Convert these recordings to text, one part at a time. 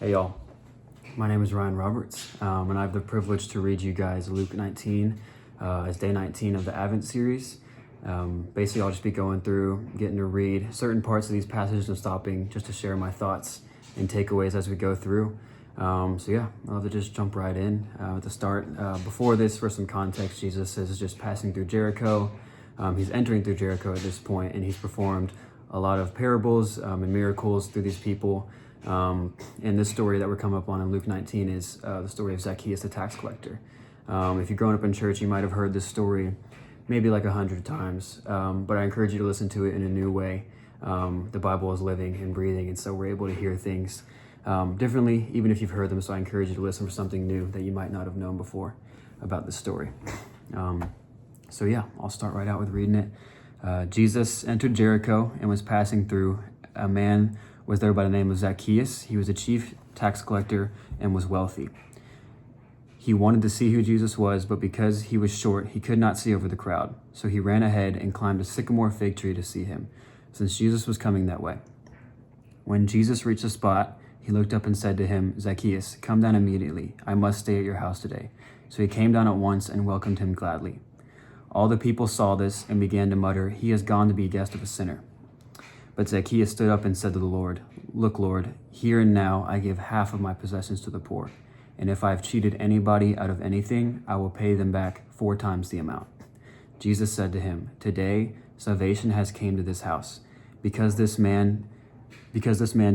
Hey y'all, my name is Ryan Roberts, and I have the privilege to read you guys Luke 19 as day 19 of the Advent series. Basically, I'll just be going through, getting to read certain parts of these passages and stopping just to share my thoughts and takeaways as we go through. I'll have to just jump right in at the start. Before this, for some context, Jesus is just passing through Jericho. He's entering through Jericho at this point, and he's performed a lot of parables and miracles through these people. And this story that we're coming up on in Luke 19 is the story of Zacchaeus, the tax collector. If you're growing up in church, you might have heard this story maybe like 100 times, but I encourage you to listen to it in a new way. The Bible is living and breathing, and so we're able to hear things differently, even if you've heard them. So I encourage you to listen for something new that you might not have known before about this story. I'll start right out with reading it. Jesus entered Jericho and was passing through. A man was there by the name of Zacchaeus. He was a chief tax collector and was wealthy. He wanted to see who Jesus was, but because he was short, he could not see over the crowd. So he ran ahead and climbed a sycamore fig tree to see him, since Jesus was coming that way. When Jesus reached the spot, he looked up and said to him, "Zacchaeus, come down immediately. I must stay at your house today." So he came down at once and welcomed him gladly. All the people saw this and began to mutter, "He has gone to be a guest of a sinner." But Zacchaeus stood up and said to the Lord, "Look, Lord, here and now I give half of my possessions to the poor. And if I have cheated anybody out of anything, I will pay them back 4 times the amount." Jesus said to him, "Today salvation has came to this house, because this man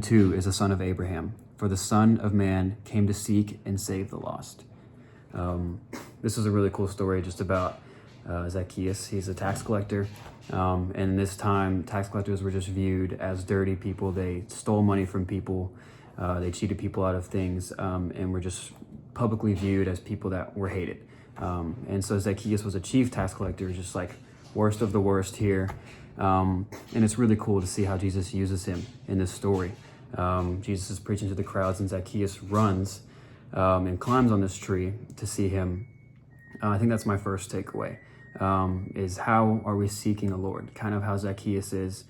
too is a son of Abraham. For the Son of Man came to seek and save the lost." This is a really cool story just about Zacchaeus. He's a tax collector. And this time, tax collectors were just viewed as dirty people. They stole money from people. They cheated people out of things, and were just publicly viewed as people that were hated. And so Zacchaeus was a chief tax collector, just like worst of the worst here. And it's really cool to see how Jesus uses him in this story. Jesus is preaching to the crowds, and Zacchaeus runs and climbs on this tree to see him. I think that's my first takeaway. Is how are we seeking the Lord? Kind of how Zacchaeus is.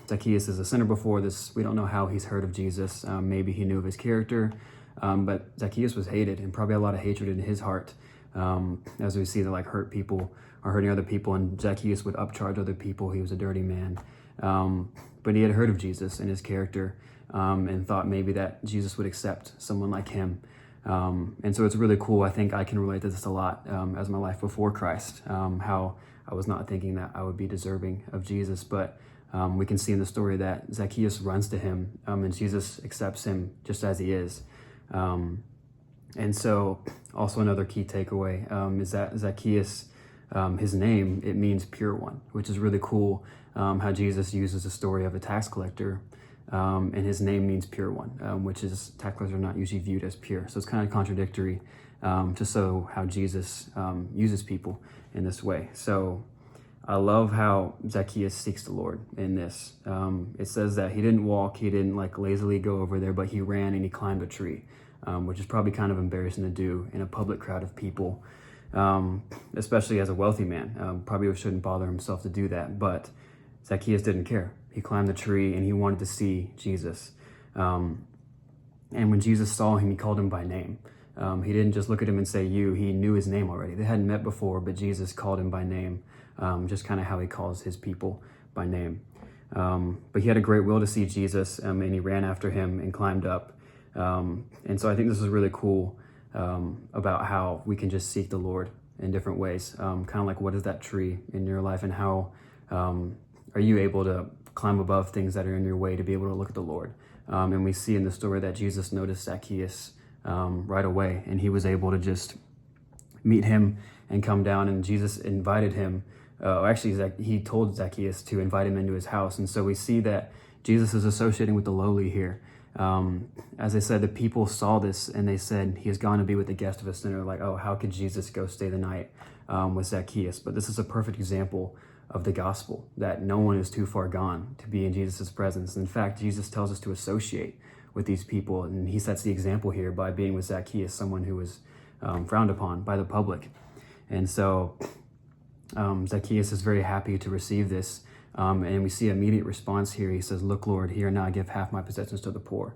Zacchaeus is a sinner before this. We don't know how he's heard of Jesus. Maybe he knew of his character, but Zacchaeus was hated, and probably a lot of hatred in his heart. As we see that hurt people are hurting other people, and Zacchaeus would upcharge other people. He was a dirty man. But he had heard of Jesus and his character, and thought maybe that Jesus would accept someone like him. And so it's really cool. I think I can relate to this a lot as my life before Christ, how I was not thinking that I would be deserving of Jesus. But we can see in the story that Zacchaeus runs to him, and Jesus accepts him just as he is. And so also another key takeaway is that Zacchaeus, his name, it means pure one, which is really cool, how Jesus uses the story of a tax collector. And his name means pure one, which is tax collectors are not usually viewed as pure. So it's kind of contradictory to show how Jesus uses people in this way. So I love how Zacchaeus seeks the Lord in this. It says that he didn't walk, he didn't lazily go over there, but he ran and he climbed a tree, which is probably kind of embarrassing to do in a public crowd of people, especially as a wealthy man. Probably shouldn't bother himself to do that, but Zacchaeus didn't care. He climbed the tree and he wanted to see Jesus. And when Jesus saw him, he called him by name. He didn't just look at him and say, "You." He knew his name already. They hadn't met before, but Jesus called him by name, just kind of how he calls his people by name. But he had a great will to see Jesus, and he ran after him and climbed up. And so I think this is really cool about how we can just seek the Lord in different ways. Kind of like, what is that tree in your life, and how are you able to climb above things that are in your way to be able to look at the Lord? And we see in the story that Jesus noticed Zacchaeus right away, and he was able to just meet him and come down, and Jesus invited him. He told Zacchaeus to invite him into his house. And so we see that Jesus is associating with the lowly here. As I said, the people saw this and they said, "He has gone to be with the guest of a sinner." Like, oh, how could Jesus go stay the night with Zacchaeus? But this is a perfect example of the gospel, that no one is too far gone to be in Jesus' presence. In fact, Jesus tells us to associate with these people, and he sets the example here by being with Zacchaeus, someone who was frowned upon by the public. And so Zacchaeus is very happy to receive this, and we see immediate response here. He says, "Look, Lord, here now I give half my possessions to the poor."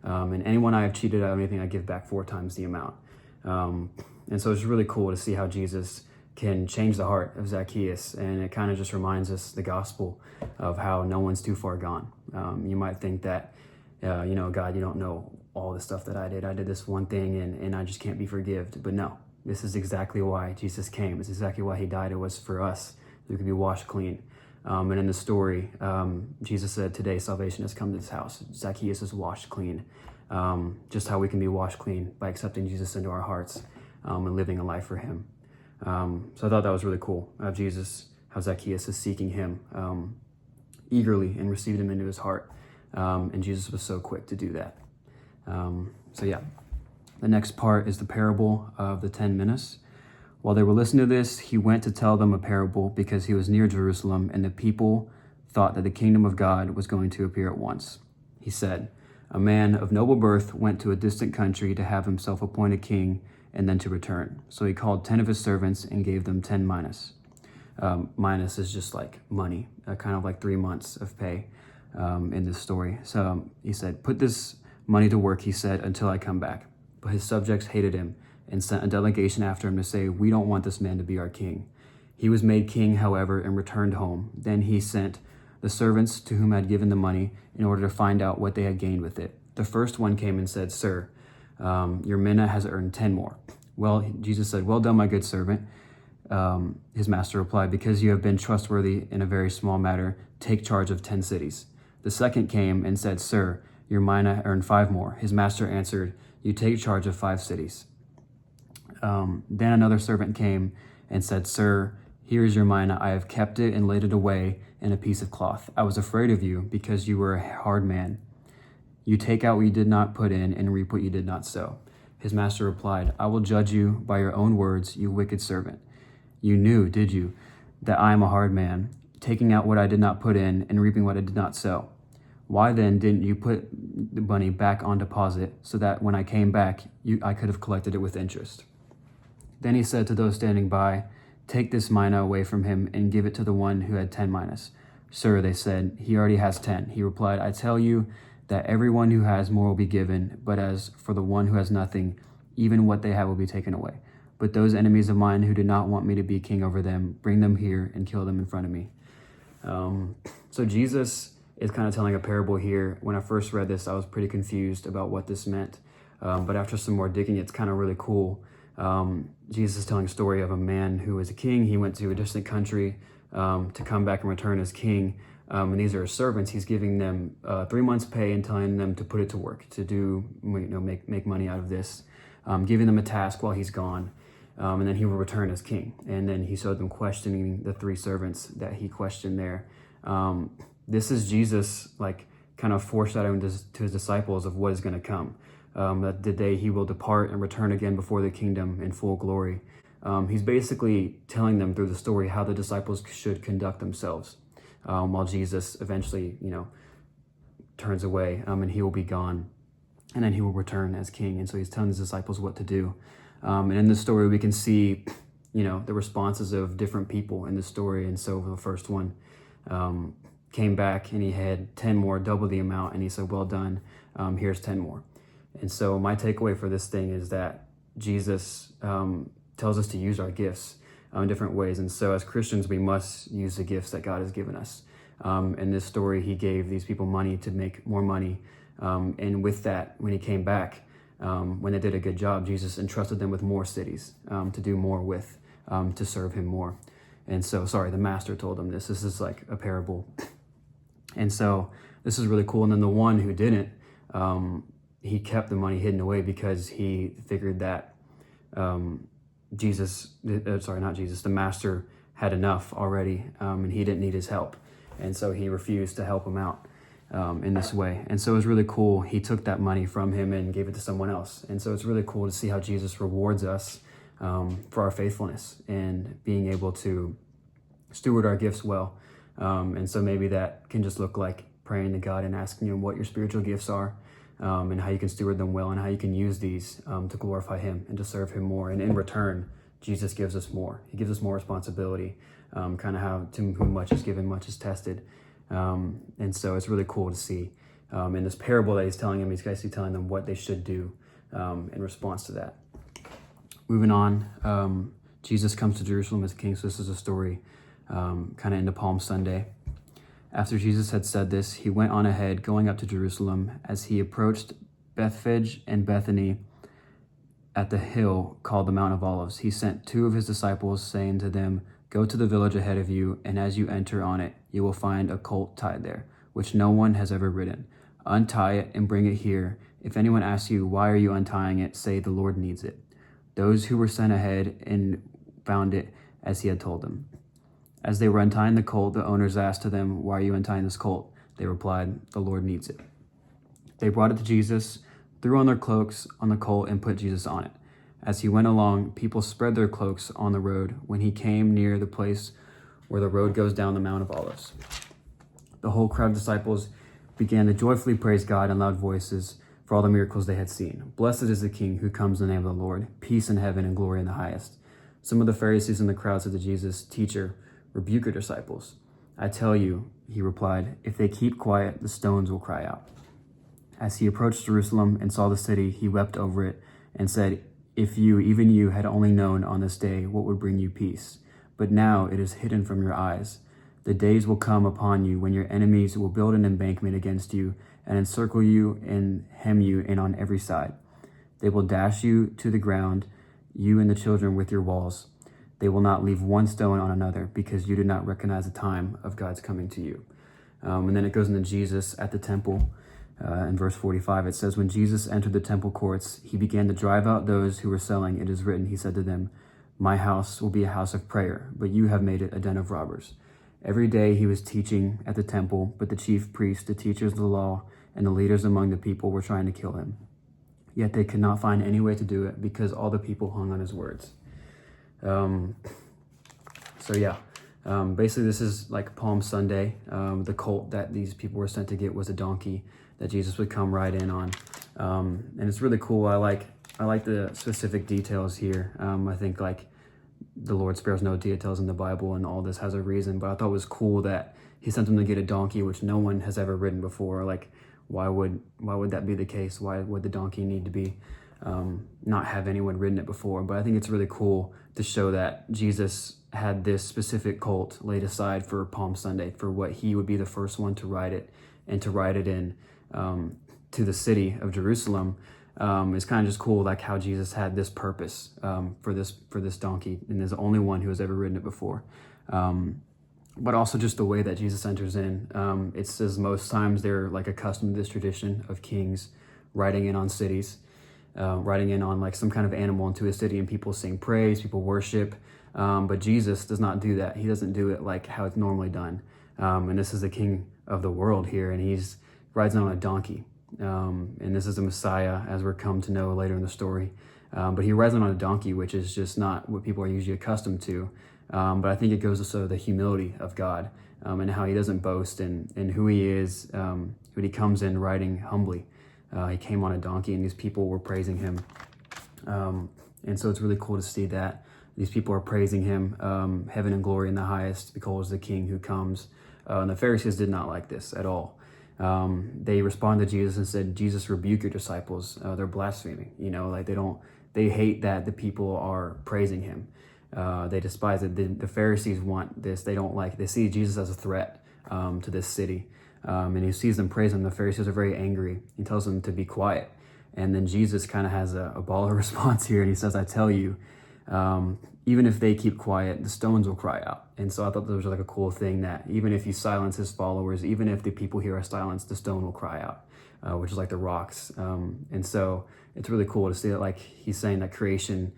And anyone I have cheated out of anything, I give back 4 times the amount. And so it's really cool to see how Jesus can change the heart of Zacchaeus. And it kind of just reminds us the gospel of how no one's too far gone. You might think that, God, you don't know all the stuff that I did. I did this one thing and I just can't be forgiven. But no, this is exactly why Jesus came. It's exactly why he died. It was for us. We could be washed clean. And in the story, Jesus said, today salvation has come to this house. Zacchaeus is washed clean. Just how we can be washed clean by accepting Jesus into our hearts and living a life for him. So I thought that was really cool of Jesus, how Zacchaeus is seeking him eagerly and received him into his heart. And Jesus was so quick to do that. The next part is the parable of the 10 minas. While they were listening to this, he went to tell them a parable because he was near Jerusalem and the people thought that the kingdom of God was going to appear at once. He said, a man of noble birth went to a distant country to have himself appointed king and then to return. So he called 10 of his servants and gave them 10 minas. Minus is just like money, kind of like 3 months of pay in this story. So he said, put this money to work, he said, until I come back. But his subjects hated him and sent a delegation after him to say, we don't want this man to be our king. He was made king, however, and returned home. Then he sent the servants to whom had given the money in order to find out what they had gained with it. The first one came and said, sir, your mina has earned 10 more. Well, Jesus said, well done, my good servant. His master replied, because you have been trustworthy in a very small matter, take charge of 10 cities. The second came and said, sir, your mina earned 5 more. His master answered, you take charge of 5 cities. Then another servant came and said, sir, here is your mina. I have kept it and laid it away in a piece of cloth. I was afraid of you because you were a hard man. You take out what you did not put in and reap what you did not sow. His master replied, I will judge you by your own words, you wicked servant. You knew, did you, that I am a hard man, taking out what I did not put in and reaping what I did not sow? Why then didn't you put the money back on deposit so that when I came back, I could have collected it with interest? Then he said to those standing by, take this mina away from him and give it to the one who had 10 minas. Sir, they said, he already has 10. He replied, I tell you that everyone who has more will be given, but as for the one who has nothing, even what they have will be taken away. But those enemies of mine who did not want me to be king over them, bring them here and kill them in front of me. So Jesus is kind of telling a parable here. When I first read this, I was pretty confused about what this meant. But after some more digging, it's kind of really cool. Jesus is telling a story of a man who was a king. He went to a distant country to come back and return as king. And these are his servants. He's giving them 3 months' pay and telling them to put it to work, to do, make money out of this, giving them a task while he's gone. And then he will return as king. And then he showed them questioning the 3 servants that he questioned there. This is Jesus, like, kind of foreshadowing to his disciples of what is going to come. That the day he will depart and return again before the kingdom in full glory. He's basically telling them through the story how the disciples should conduct themselves while Jesus eventually, turns away and he will be gone. And then he will return as king. And so he's telling his disciples what to do. And in this story, we can see, the responses of different people in the story. And so the first one came back and he had 10 more, double the amount. And he said, well done, here's 10 more. And so my takeaway for this thing is that Jesus tells us to use our gifts in different ways. And so as Christians, we must use the gifts that God has given us. In this story, he gave these people money to make more money. And with that, when he came back, when they did a good job, Jesus entrusted them with more cities to do more with, to serve him more. And so, the master told them this. This is like a parable. And so this is really cool. And then the one who didn't, he kept the money hidden away because he figured that the master had enough already, and he didn't need his help. And so he refused to help him out in this way. And so it was really cool. He took that money from him and gave it to someone else. And so it's really cool to see how Jesus rewards us for our faithfulness and being able to steward our gifts well. And so maybe that can just look like praying to God and asking him what your spiritual gifts are, and how you can steward them well and how you can use these to glorify him and to serve him more. And in return, Jesus gives us more. He gives us more responsibility, kind of how to whom much is given, much is tested. And so it's really cool to see In this parable that he's telling them, he's basically telling them what they should do in response to that. Moving on, Jesus comes to Jerusalem as king. So this is a story kind of into Palm Sunday. After Jesus had said this, he went on ahead, going up to Jerusalem. As he approached Bethphage and Bethany at the hill called the Mount of Olives, he sent 2 of his disciples, saying to them, "Go to the village ahead of you, and as you enter on it, you will find a colt tied there, which no one has ever ridden. Untie it and bring it here. If anyone asks you, 'Why are you untying it?' say, 'The Lord needs it.'" Those who were sent ahead and found it as he had told them. As they were untying the colt, the owners asked to them, "Why are you untying this colt?" They replied, "The Lord needs it." They brought it to Jesus, threw on their cloaks on the colt, and put Jesus on it. As he went along, people spread their cloaks on the road. When he came near the place where the road goes down the Mount of Olives, the whole crowd of disciples began to joyfully praise God in loud voices for all the miracles they had seen. "Blessed is the King who comes in the name of the Lord. Peace in heaven and glory in the highest." Some of the Pharisees in the crowd said to Jesus, "Teacher, rebuke your disciples." "I tell you," he replied, "if they keep quiet, the stones will cry out." As he approached Jerusalem and saw the city, he wept over it and said, "If you, even you, had only known on this day what would bring you peace. But now it is hidden from your eyes. The days will come upon you when your enemies will build an embankment against you and encircle you and hem you in on every side. They will dash you to the ground, you and the children with your walls. They will not leave one stone on another, because you did not recognize the time of God's coming to you." And then it goes into Jesus at the temple. In verse 45, it says, "When Jesus entered the temple courts, he began to drive out those who were selling. It is written, he said to them, 'My house will be a house of prayer, but you have made it a den of robbers.' Every day he was teaching at the temple, but the chief priests, the teachers of the law, and the leaders among the people were trying to kill him. Yet they could not find any way to do it, because all the people hung on his words." Basically this is like Palm Sunday. The colt that these people were sent to get was a donkey that Jesus would come ride in on. And it's really cool. I like the specific details here. I think like the Lord spares no details in the Bible, and all this has a reason, but I thought it was cool that he sent them to get a donkey, which no one has ever ridden before. Like, why would that be the case? Why would the donkey need to be not have anyone ridden it before? But I think it's really cool to show that Jesus had this specific colt laid aside for Palm Sunday, for what he would be the first one to ride it, and to ride it in to the city of Jerusalem. It's kind of just cool, like how Jesus had this purpose for this donkey, and is the only one who has ever ridden it before. But also just the way that Jesus enters in. It says most times they're like accustomed to this tradition of kings riding in on cities, riding in on like some kind of animal into a city, and people sing praise, people worship. But Jesus does not do that. He doesn't do it like how it's normally done. And this is the king of the world here, and he's rides in on a donkey. And this is the Messiah, as we're come to know later in the story. But he rides on a donkey, which is just not what people are usually accustomed to. But I think it goes to show the humility of God, and how he doesn't boast in who he is, but he comes in riding humbly. He came on a donkey, and these people were praising him. And so it's really cool to see that these people are praising him, heaven and glory in the highest, because the king who comes. And the Pharisees did not like this at all. They responded to Jesus and said, "Jesus, rebuke your disciples. They're blaspheming." Like they hate that the people are praising him. They despise it. The Pharisees want this. They see Jesus as a threat to this city. And he sees them praise him. The Pharisees are very angry. He tells them to be quiet. And then Jesus kind of has a baller response here, and he says, "I tell you, even if they keep quiet, the stones will cry out." And so I thought that was like a cool thing, that even if you silence his followers, even if the people here are silenced, the stone will cry out, which is like the rocks. And so it's really cool to see that, like he's saying that creation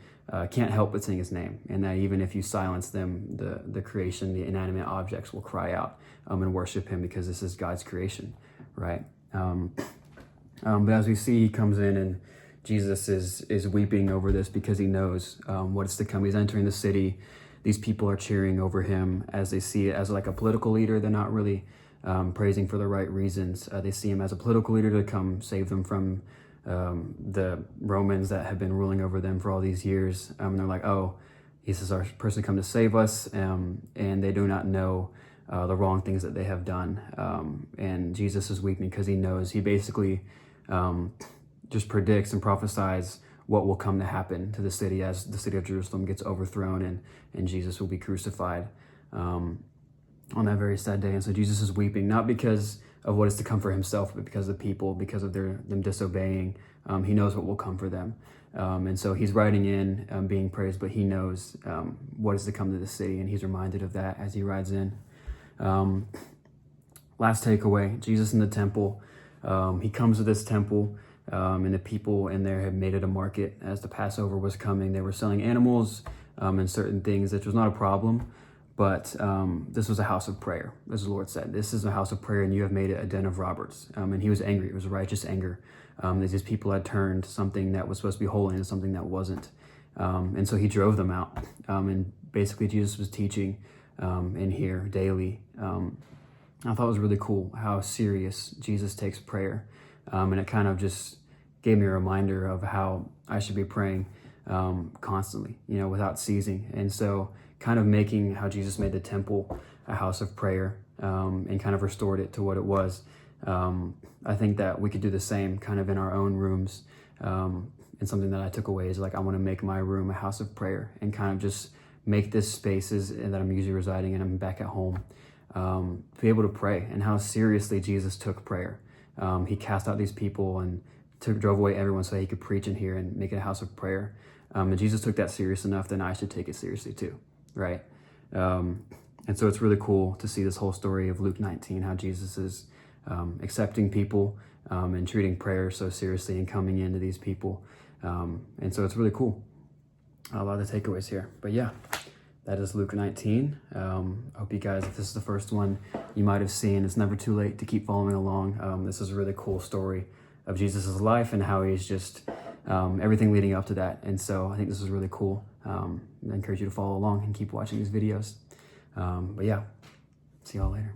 can't help but sing his name, and that even if you silence them, the creation, the inanimate objects will cry out and worship him, because this is God's creation, right? But as we see, he comes in, and Jesus is weeping over this, because he knows what is to come. He's entering the city. These people are cheering over him as they see it as like a political leader. They're not really praising for the right reasons. They see him as a political leader to come save them from the Romans that have been ruling over them for all these years. They're like, "Oh, he says our person come to save us," and they do not know the wrong things that they have done. And Jesus is weeping because he knows. He basically just predicts and prophesies what will come to happen to the city as the city of Jerusalem gets overthrown and Jesus will be crucified on that very sad day. And so Jesus is weeping, not because of what is to come for himself, but because of the people, because of them disobeying. He knows what will come for them. And so he's riding in, being praised, but he knows what is to come to the city, and he's reminded of that as he rides in. Last takeaway, Jesus in the temple. He comes to this temple, and the people in there had made it a market as the Passover was coming. They were selling animals and certain things, which was not a problem. But this was a house of prayer, as the Lord said. This is a house of prayer, and you have made it a den of robbers. And he was angry. It was a righteous anger. That these people had turned something that was supposed to be holy into something that wasn't. And so he drove them out. And basically, Jesus was teaching in here daily. I thought it was really cool how serious Jesus takes prayer. And it kind of just gave me a reminder of how I should be praying constantly, without ceasing. And so kind of making how Jesus made the temple a house of prayer and kind of restored it to what it was. I think that we could do the same kind of in our own rooms. And something that I took away is like, I want to make my room a house of prayer and kind of just make this spaces that I'm usually residing in. I'm back at home, be able to pray, and how seriously Jesus took prayer. He cast out these people and drove away everyone so he could preach in here and make it a house of prayer. And Jesus took that serious enough, then I should take it seriously too. Right? And so it's really cool to see this whole story of Luke 19, how Jesus is accepting people and treating prayer so seriously and coming into these people. And so it's really cool. A lot of the takeaways here. But yeah, that is Luke 19. I hope you guys, if this is the first one you might have seen, it's never too late to keep following along. This is a really cool story of Jesus' life and how he's just everything leading up to that. And so I think this is really cool. I encourage you to follow along and keep watching these videos. But yeah, see y'all later.